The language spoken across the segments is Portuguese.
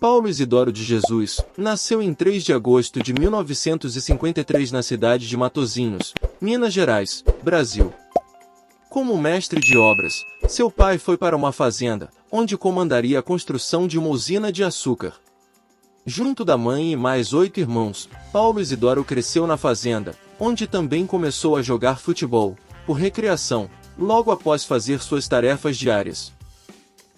Paulo Isidoro de Jesus nasceu em 3 de agosto de 1953 na cidade de Matosinhos, Minas Gerais, Brasil. Como mestre de obras, seu pai foi para uma fazenda, onde comandaria a construção de uma usina de açúcar. Junto da mãe e mais 8 irmãos, Paulo Isidoro cresceu na fazenda, onde também começou a jogar futebol, por recreação, logo após fazer suas tarefas diárias.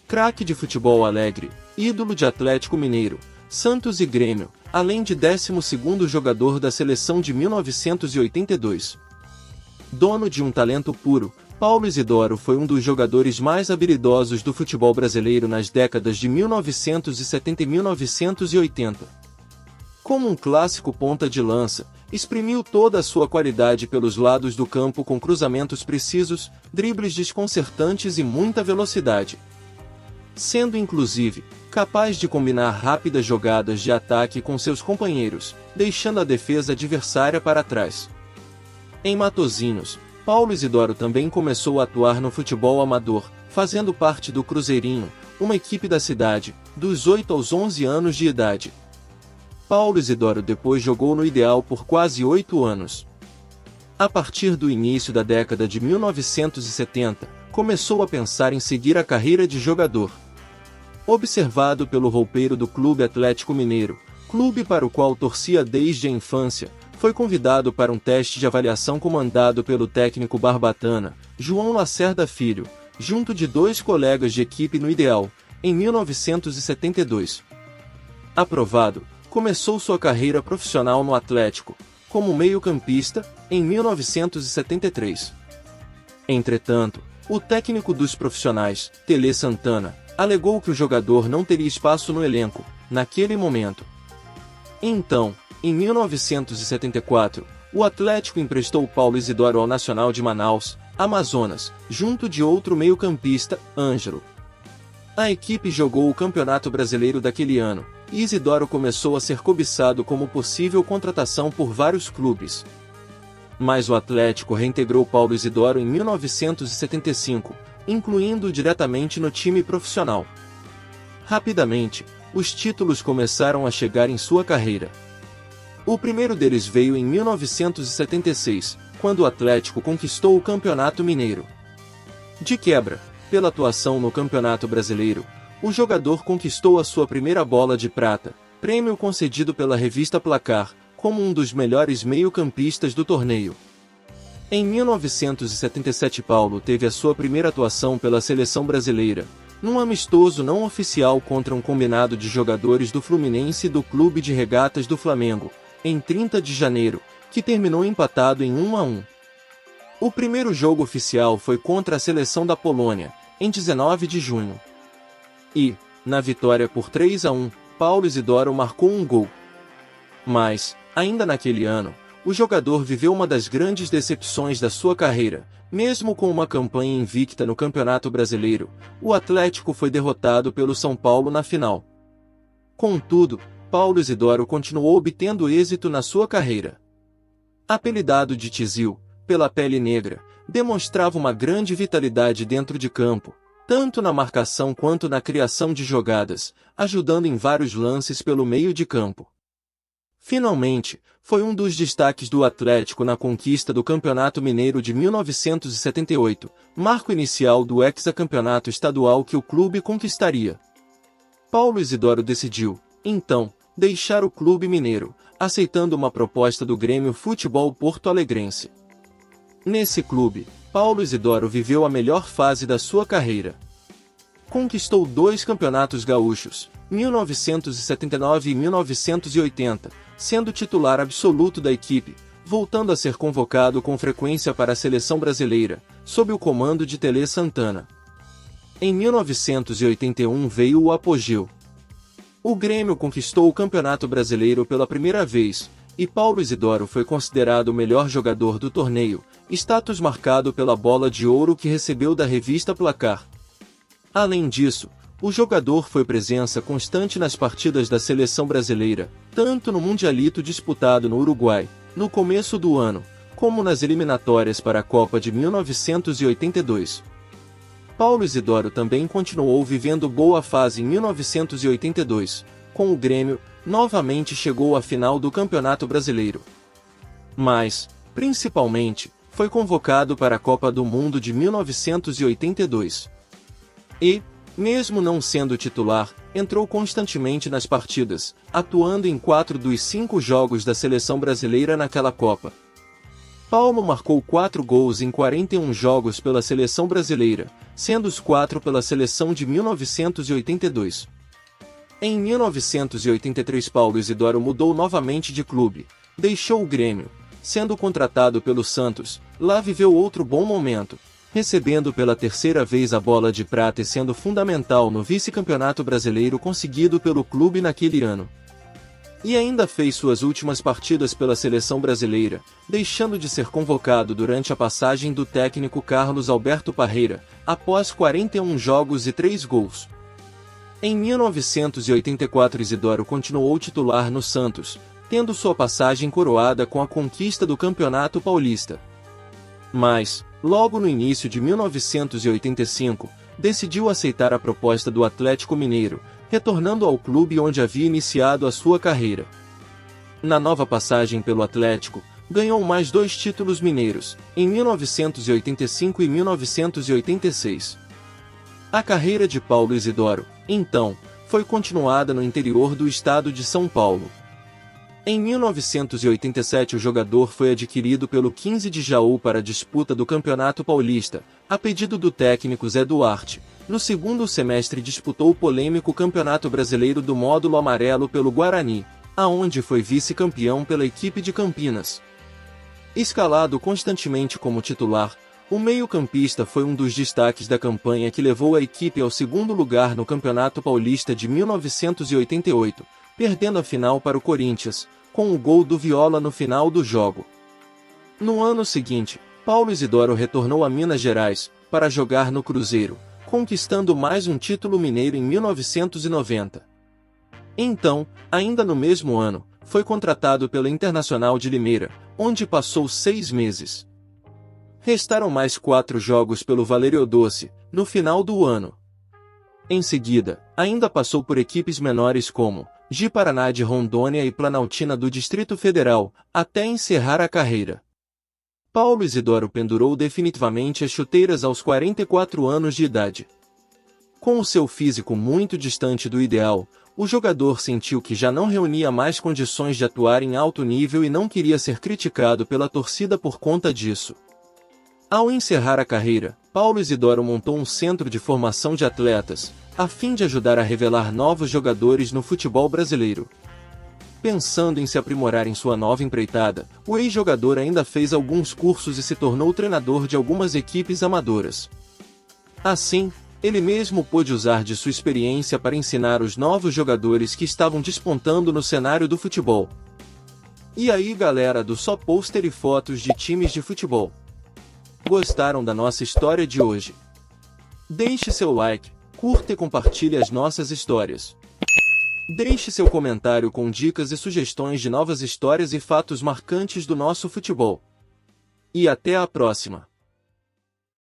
Craque de futebol alegre, ídolo de Atlético Mineiro, Santos e Grêmio, além de 12º jogador da seleção de 1982. Dono de um talento puro, Paulo Isidoro foi um dos jogadores mais habilidosos do futebol brasileiro nas décadas de 1970 e 1980. Como um clássico ponta de lança, exprimiu toda a sua qualidade pelos lados do campo com cruzamentos precisos, dribles desconcertantes e muita velocidade. Sendo inclusive capaz de combinar rápidas jogadas de ataque com seus companheiros, deixando a defesa adversária para trás. Em Matosinhos, Paulo Isidoro também começou a atuar no futebol amador, fazendo parte do Cruzeirinho, uma equipe da cidade, dos 8 aos 11 anos de idade. Paulo Isidoro depois jogou no Ideal por quase 8 anos. A partir do início da década de 1970, começou a pensar em seguir a carreira de jogador. Observado pelo roupeiro do Clube Atlético Mineiro, clube para o qual torcia desde a infância, foi convidado para um teste de avaliação comandado pelo técnico Barbatana, João Lacerda Filho, junto de 2 colegas de equipe no Ideal, em 1972. Aprovado, começou sua carreira profissional no Atlético, como meio-campista, em 1973. Entretanto, o técnico dos profissionais, Tele Santana, alegou que o jogador não teria espaço no elenco, naquele momento. Então, em 1974, o Atlético emprestou Paulo Isidoro ao Nacional de Manaus, Amazonas, junto de outro meio-campista, Ângelo. A equipe jogou o Campeonato Brasileiro daquele ano, e Isidoro começou a ser cobiçado como possível contratação por vários clubes. Mas o Atlético reintegrou Paulo Isidoro em 1975, incluindo-o diretamente no time profissional. Rapidamente, os títulos começaram a chegar em sua carreira. O primeiro deles veio em 1976, quando o Atlético conquistou o Campeonato Mineiro. De quebra, pela atuação no Campeonato Brasileiro, o jogador conquistou a sua primeira bola de prata, prêmio concedido pela revista Placar, como um dos melhores meio-campistas do torneio. Em 1977 Paulo teve a sua primeira atuação pela seleção brasileira, num amistoso não oficial contra um combinado de jogadores do Fluminense e do Clube de Regatas do Flamengo, em 30 de janeiro, que terminou empatado em 1-1. O primeiro jogo oficial foi contra a seleção da Polônia, em 19 de junho. E, na vitória por 3-1, Paulo Isidoro marcou um gol. Mas, ainda naquele ano, o jogador viveu uma das grandes decepções da sua carreira. Mesmo com uma campanha invicta no Campeonato Brasileiro, o Atlético foi derrotado pelo São Paulo na final. Contudo, Paulo Isidoro continuou obtendo êxito na sua carreira. Apelidado de Tizil, pela pele negra, demonstrava uma grande vitalidade dentro de campo, tanto na marcação quanto na criação de jogadas, ajudando em vários lances pelo meio de campo. Finalmente, foi um dos destaques do Atlético na conquista do Campeonato Mineiro de 1978, marco inicial do hexacampeonato estadual que o clube conquistaria. Paulo Isidoro decidiu, então, deixar o clube mineiro, aceitando uma proposta do Grêmio Futebol Porto Alegrense. Nesse clube, Paulo Isidoro viveu a melhor fase da sua carreira. Conquistou 2 campeonatos gaúchos, 1979 e 1980, sendo titular absoluto da equipe, voltando a ser convocado com frequência para a seleção brasileira, sob o comando de Tele Santana. Em 1981 veio o apogeu. O Grêmio conquistou o Campeonato Brasileiro pela primeira vez, e Paulo Isidoro foi considerado o melhor jogador do torneio, status marcado pela bola de ouro que recebeu da revista Placar. Além disso, o jogador foi presença constante nas partidas da seleção brasileira, tanto no Mundialito disputado no Uruguai, no começo do ano, como nas eliminatórias para a Copa de 1982. Paulo Isidoro também continuou vivendo boa fase em 1982, com o Grêmio, novamente chegou à final do Campeonato Brasileiro. Mas, principalmente, foi convocado para a Copa do Mundo de 1982. E, mesmo não sendo titular, entrou constantemente nas partidas, atuando em 4 dos 5 jogos da seleção brasileira naquela Copa. Paulo marcou 4 gols em 41 jogos pela seleção brasileira, sendo os 4 pela seleção de 1982. Em 1983 Paulo Isidoro mudou novamente de clube, deixou o Grêmio, sendo contratado pelo Santos. Lá viveu outro bom momento, recebendo pela terceira vez a bola de prata e sendo fundamental no vice-campeonato brasileiro conseguido pelo clube naquele ano. E ainda fez suas últimas partidas pela seleção brasileira, deixando de ser convocado durante a passagem do técnico Carlos Alberto Parreira, após 41 jogos e 3 gols. Em 1984 Isidoro continuou titular no Santos, tendo sua passagem coroada com a conquista do Campeonato Paulista. Mas, logo no início de 1985, decidiu aceitar a proposta do Atlético Mineiro, retornando ao clube onde havia iniciado a sua carreira. Na nova passagem pelo Atlético, ganhou mais 2 títulos mineiros, em 1985 e 1986. A carreira de Paulo Isidoro, então, foi continuada no interior do estado de São Paulo. Em 1987 o jogador foi adquirido pelo 15 de Jaú para a disputa do Campeonato Paulista, a pedido do técnico Zé Duarte. No segundo semestre disputou o polêmico Campeonato Brasileiro do Módulo Amarelo pelo Guarani, aonde foi vice-campeão pela equipe de Campinas. Escalado constantemente como titular, o meio-campista foi um dos destaques da campanha que levou a equipe ao segundo lugar no Campeonato Paulista de 1988, perdendo a final para o Corinthians, com o gol do Viola no final do jogo. No ano seguinte, Paulo Isidoro retornou a Minas Gerais, para jogar no Cruzeiro, conquistando mais um título mineiro em 1990. Então, ainda no mesmo ano, foi contratado pela Internacional de Limeira, onde passou 6 meses. Restaram mais 4 jogos pelo Valeriodoce, no final do ano. Em seguida, ainda passou por equipes menores como Ji-Paraná de Rondônia e Planaltina do Distrito Federal, até encerrar a carreira. Paulo Isidoro pendurou definitivamente as chuteiras aos 44 anos de idade. Com o seu físico muito distante do ideal, o jogador sentiu que já não reunia mais condições de atuar em alto nível e não queria ser criticado pela torcida por conta disso. Ao encerrar a carreira, Paulo Isidoro montou um centro de formação de atletas, a fim de ajudar a revelar novos jogadores no futebol brasileiro. Pensando em se aprimorar em sua nova empreitada, o ex-jogador ainda fez alguns cursos e se tornou treinador de algumas equipes amadoras. Assim, ele mesmo pôde usar de sua experiência para ensinar os novos jogadores que estavam despontando no cenário do futebol. E aí galera do Só Pôster e Fotos de Times de Futebol? Gostaram da nossa história de hoje? Deixe seu like, curta e compartilhe as nossas histórias. Deixe seu comentário com dicas e sugestões de novas histórias e fatos marcantes do nosso futebol. E até a próxima!